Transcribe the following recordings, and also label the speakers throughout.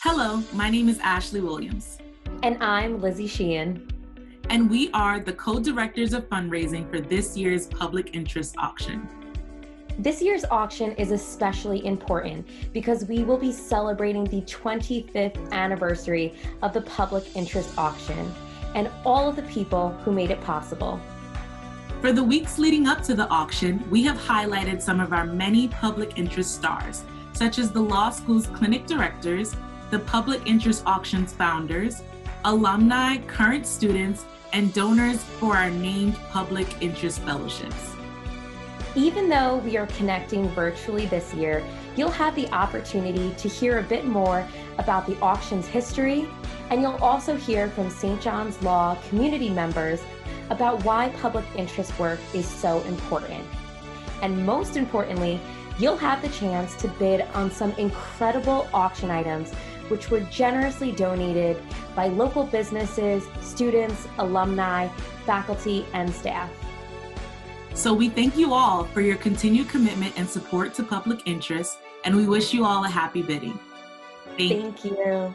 Speaker 1: Hello, my name is Ashley Williams.
Speaker 2: And I'm Lizzie Sheehan.
Speaker 1: And we are the co-directors of fundraising for this year's public interest auction.
Speaker 2: This year's auction is especially important because we will be celebrating the 25th anniversary of the public interest auction and all of the people who made it possible.
Speaker 1: For the weeks leading up to the auction, we have highlighted some of our many public interest stars, such as the law school's clinic directors, the public interest auction's founders, alumni, current students, and donors for our named public interest fellowships.
Speaker 2: Even though we are connecting virtually this year, you'll have the opportunity to hear a bit more about the auction's history, and you'll also hear from St. John's Law community members about why public interest work is so important. And most importantly, you'll have the chance to bid on some incredible auction items which were generously donated by local businesses, students, alumni, faculty, and staff.
Speaker 1: So we thank you all for your continued commitment and support to public interest, and we wish you all a happy bidding.
Speaker 2: Thank you.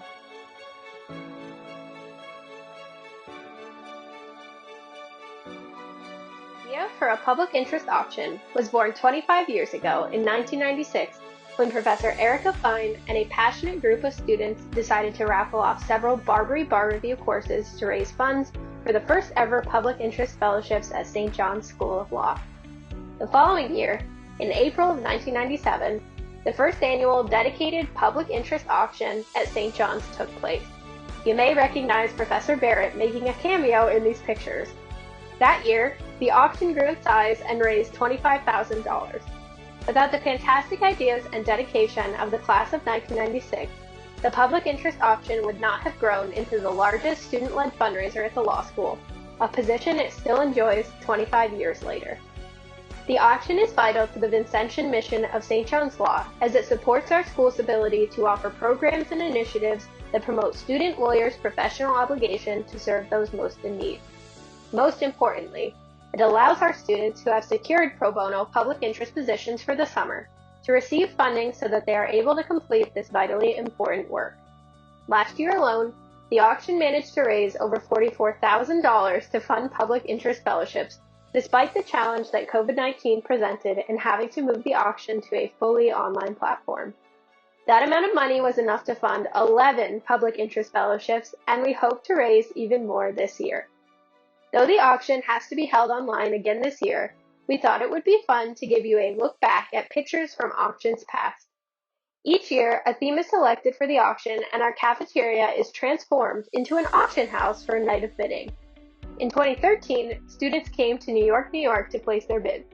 Speaker 3: The idea for a public interest auction was born 25 years ago in 1996 when Professor Erica Fine and a passionate group of students decided to raffle off several Barbary Bar Review courses to raise funds for the first ever public interest fellowships at St. John's School of Law. The following year, in April of 1997, the first annual dedicated public interest auction at St. John's took place. You may recognize Professor Barrett making a cameo in these pictures. That year, the auction grew in size and raised $25,000. Without the fantastic ideas and dedication of the class of 1996, the public interest auction would not have grown into the largest student-led fundraiser at the law school, a position it still enjoys 25 years later. The auction is vital to the Vincentian mission of St. John's Law as it supports our school's ability to offer programs and initiatives that promote student lawyers' professional obligation to serve those most in need. Most importantly, it allows our students who have secured pro bono public interest positions for the summer to receive funding so that they are able to complete this vitally important work. Last year alone, the auction managed to raise over $44,000 to fund public interest fellowships, despite the challenge that COVID-19 presented in having to move the auction to a fully online platform. That amount of money was enough to fund 11 public interest fellowships, and we hope to raise even more this year. Though the auction has to be held online again this year, we thought it would be fun to give you a look back at pictures from auctions past. Each year, a theme is selected for the auction, and our cafeteria is transformed into an auction house for a night of bidding. In 2013, students came to New York, New York to place their bids.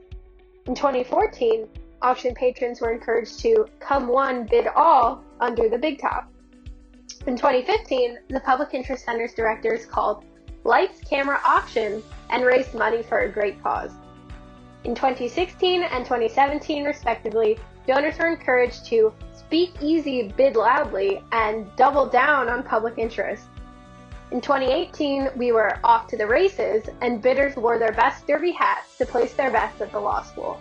Speaker 3: In 2014, auction patrons were encouraged to come one, bid all under the big top. In 2015, the Public Interest Center's directors called Lights, Camera, Auction and raised money for a great cause. In 2016 and 2017, respectively, donors were encouraged to speak easy, bid loudly, and double down on public interest. In 2018, we were off to the races, and bidders wore their best derby hats to place their bets at the law school.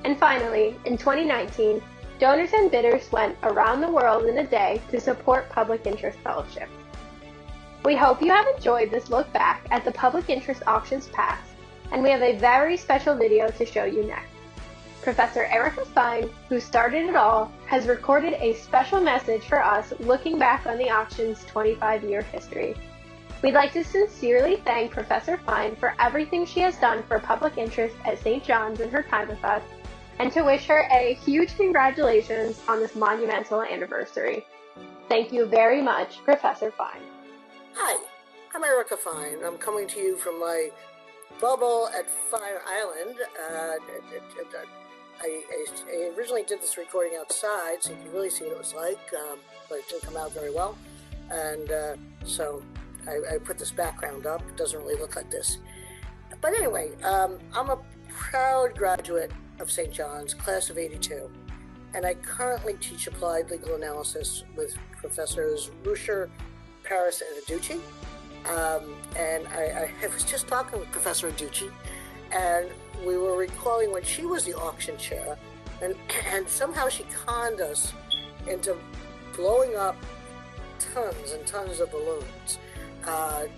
Speaker 3: And finally, in 2019, donors and bidders went around the world in a day to support public interest fellowships. We hope you have enjoyed this look back at the public interest auctions past, and we have a very special video to show you next. Professor Erica Fine, who started it all, has recorded a special message for us looking back on the auction's 25-year history. We'd like to sincerely thank Professor Fine for everything she has done for public interest at St. John's in her time with us, and to wish her a huge congratulations on this monumental anniversary. Thank you very much, Professor Fine.
Speaker 4: Hi, I'm Erica Fine. I'm coming to you from my bubble at Fire Island. I originally did this recording outside, so you could really see what it was like, but it didn't come out very well. And so I put this background up. It doesn't really look like this. But anyway, I'm a proud graduate of St. John's, class of '82, and I currently teach applied legal analysis with Professors Rusher, Paris, and Adducci. And I was just talking with Professor Adducci, and we were recalling when she was the auction chair, and somehow she conned us into blowing up tons and tons of balloons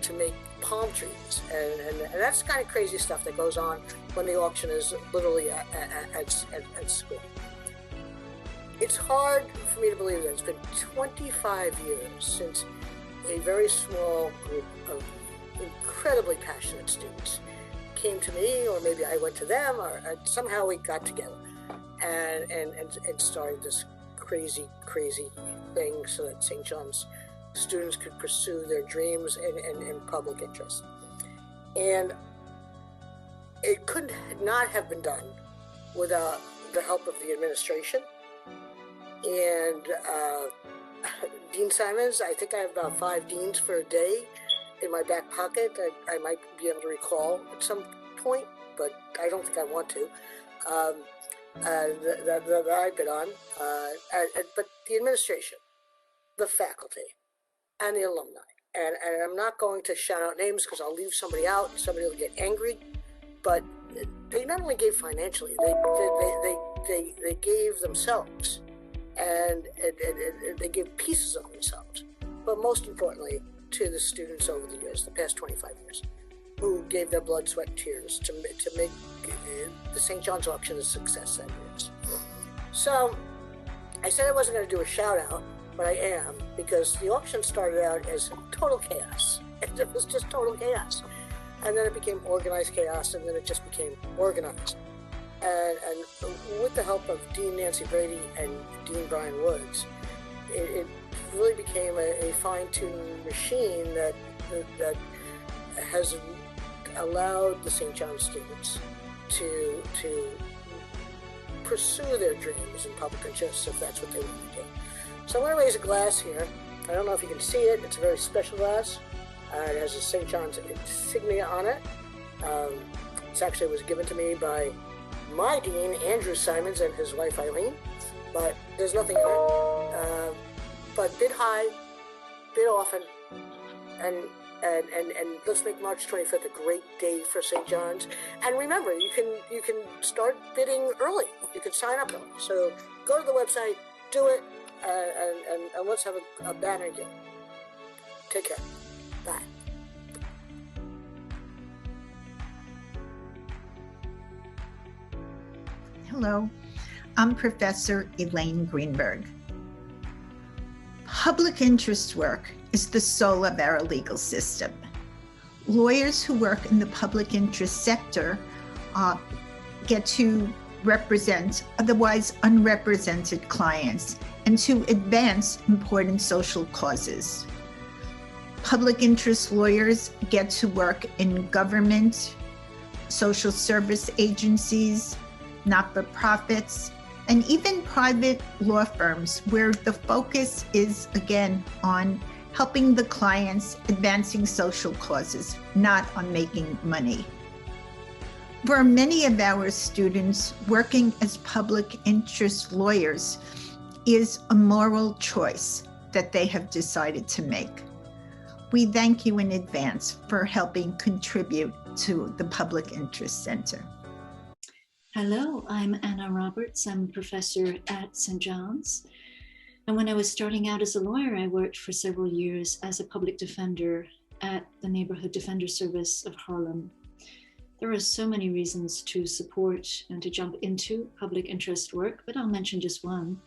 Speaker 4: to make palm trees, and that's the kind of crazy stuff that goes on when the auction is literally at school. It's hard for me to believe that it's been 25 years since a very small group of incredibly passionate students came to me, or maybe I went to them, or somehow we got together and started this crazy thing so that St. John's students could pursue their dreams in public interest. And it could not have been done without the help of the administration. And Dean Simons, I think I have about 5 deans for a day in my back pocket. I might be able to recall at some point, but I don't think I want to, that I've been on. But the administration, the faculty, and the alumni. And I'm not going to shout out names because I'll leave somebody out and somebody will get angry, but they not only gave financially, they gave themselves. And they give pieces of themselves, but most importantly to the students over the years, the past 25 years, who gave their blood, sweat, and tears to make the St. John's auction a success that years. So I said I wasn't going to do a shout out, but I am, because the auction started out as total chaos. It was just total chaos, and then it became organized chaos, and then it just became organized. And with the help of Dean Nancy Brady and Dean Brian Woods, it really became a fine-tuned machine that has allowed the St. John's students to pursue their dreams in public interest, if that's what they want to do. So I'm going to raise a glass here. I don't know if you can see it. It's a very special glass. It has a St. John's insignia on it. It actually was given to me by my dean, Andrew Simons, and his wife, Eileen, but there's nothing in it. But bid high, bid often, and let's make March 25th a great day for St. John's. And remember, you can start bidding early. You can sign up early. So go to the website, do it, and let's have a banner game. Take care. Bye.
Speaker 5: Hello, I'm Professor Elaine Greenberg. Public interest work is the soul of our legal system. Lawyers who work in the public interest sector get to represent otherwise unrepresented clients and to advance important social causes. Public interest lawyers get to work in government, social service agencies, not-for-profits, and even private law firms where the focus is, again, on helping the clients, advancing social causes, not on making money. For many of our students, working as public interest lawyers is a moral choice that they have decided to make. We thank you in advance for helping contribute to the Public Interest Center.
Speaker 6: Hello, I'm Anna Roberts. I'm a professor at St. John's. And when I was starting out as a lawyer, I worked for several years as a public defender at the Neighborhood Defender Service of Harlem. There are so many reasons to support and to jump into public interest work, but I'll mention just one,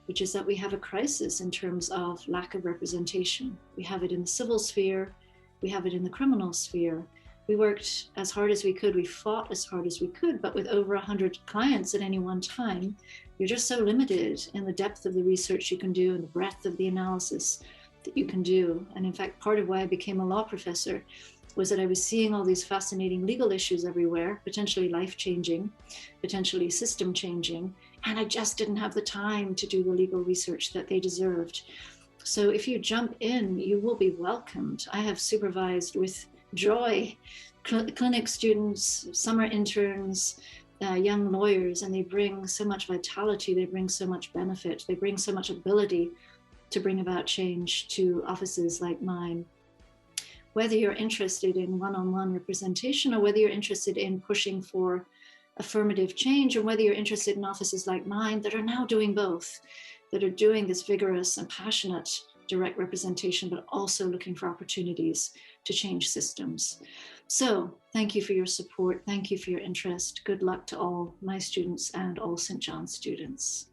Speaker 6: which is that we have a crisis in terms of lack of representation. We have it in the civil sphere, we have it in the criminal sphere. We worked as hard as we could, we fought as hard as we could, but with over 100 clients at any one time, you're just so limited in the depth of the research you can do and the breadth of the analysis that you can do. And in fact, part of why I became a law professor was that I was seeing all these fascinating legal issues everywhere, potentially life-changing, potentially system-changing, and I just didn't have the time to do the legal research that they deserved. So if you jump in, you will be welcomed. I have supervised with joy clinic students, summer interns, young lawyers, and they bring so much vitality, they bring so much benefit, they bring so much ability to bring about change to offices like mine. Whether you're interested in one-on-one representation or whether you're interested in pushing for affirmative change, or whether you're interested in offices like mine that are now doing both, that are doing this vigorous and passionate direct representation, but also looking for opportunities to change systems. So thank you for your support. Thank you for your interest. Good luck to all my students and all St. John's students.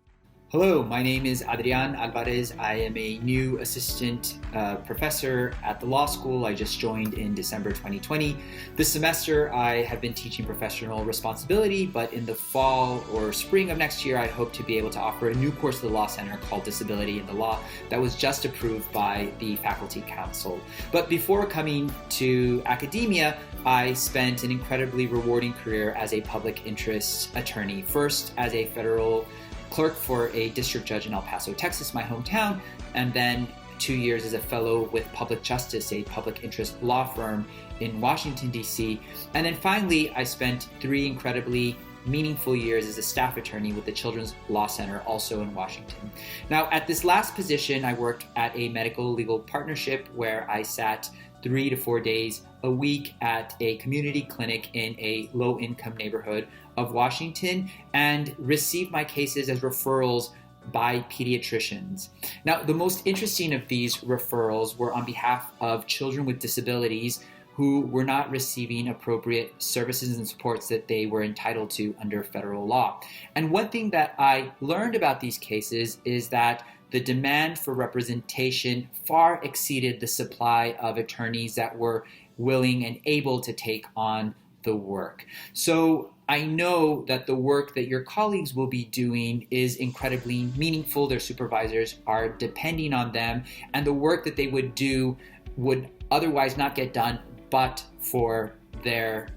Speaker 7: Hello, my name is Adrian Alvarez. I am a new assistant professor at the law school. I just joined in December 2020. This semester, I have been teaching professional responsibility, but in the fall or spring of next year, I hope to be able to offer a new course at the Law Center called Disability in the Law that was just approved by the Faculty Council. But before coming to academia, I spent an incredibly rewarding career as a public interest attorney, first as a federal clerk for a district judge in El Paso, Texas, my hometown, and then 2 years as a fellow with Public Justice, a public interest law firm in Washington, D.C. And then finally, I spent 3 incredibly meaningful years as a staff attorney with the Children's Law Center, also in Washington. Now, at this last position, I worked at a medical legal partnership where I sat 3 to 4 days a week at a community clinic in a low-income neighborhood of Washington and received my cases as referrals by pediatricians. Now, the most interesting of these referrals were on behalf of children with disabilities who were not receiving appropriate services and supports that they were entitled to under federal law. And one thing that I learned about these cases is that the demand for representation far exceeded the supply of attorneys that were willing and able to take on the work. So I know that the work that your colleagues will be doing is incredibly meaningful. Their supervisors are depending on them, and the work that they would do would otherwise not get done but for their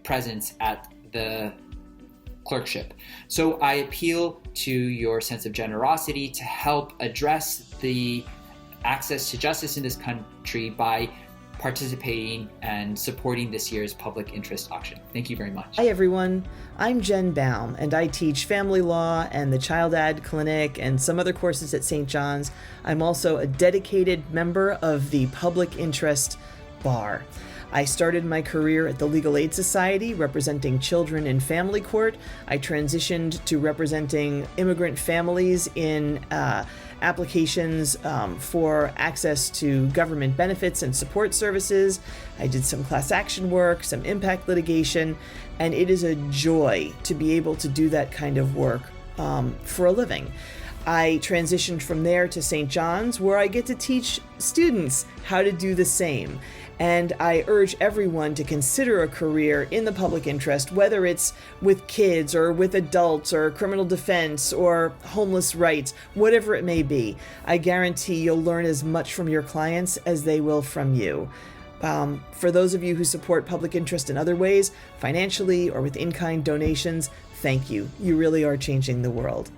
Speaker 7: presence at the clerkship. So I appeal to your sense of generosity to help address the access to justice in this country by participating and supporting this year's public interest auction. Thank you very much.
Speaker 8: Hi everyone, I'm Jen Baum and I teach family law and the Child Ad Clinic and some other courses at St. John's. I'm also a dedicated member of the Public Interest Bar. I started my career at the Legal Aid Society representing children in family court. I transitioned to representing immigrant families in applications for access to government benefits and support services. I did some class action work, some impact litigation, and it is a joy to be able to do that kind of work for a living. I transitioned from there to St. John's, where I get to teach students how to do the same. And I urge everyone to consider a career in the public interest, whether it's with kids or with adults or criminal defense or homeless rights, whatever it may be. I guarantee you'll learn as much from your clients as they will from you. For those of you who support public interest in other ways, financially or with in-kind donations, thank you. You really are changing the world.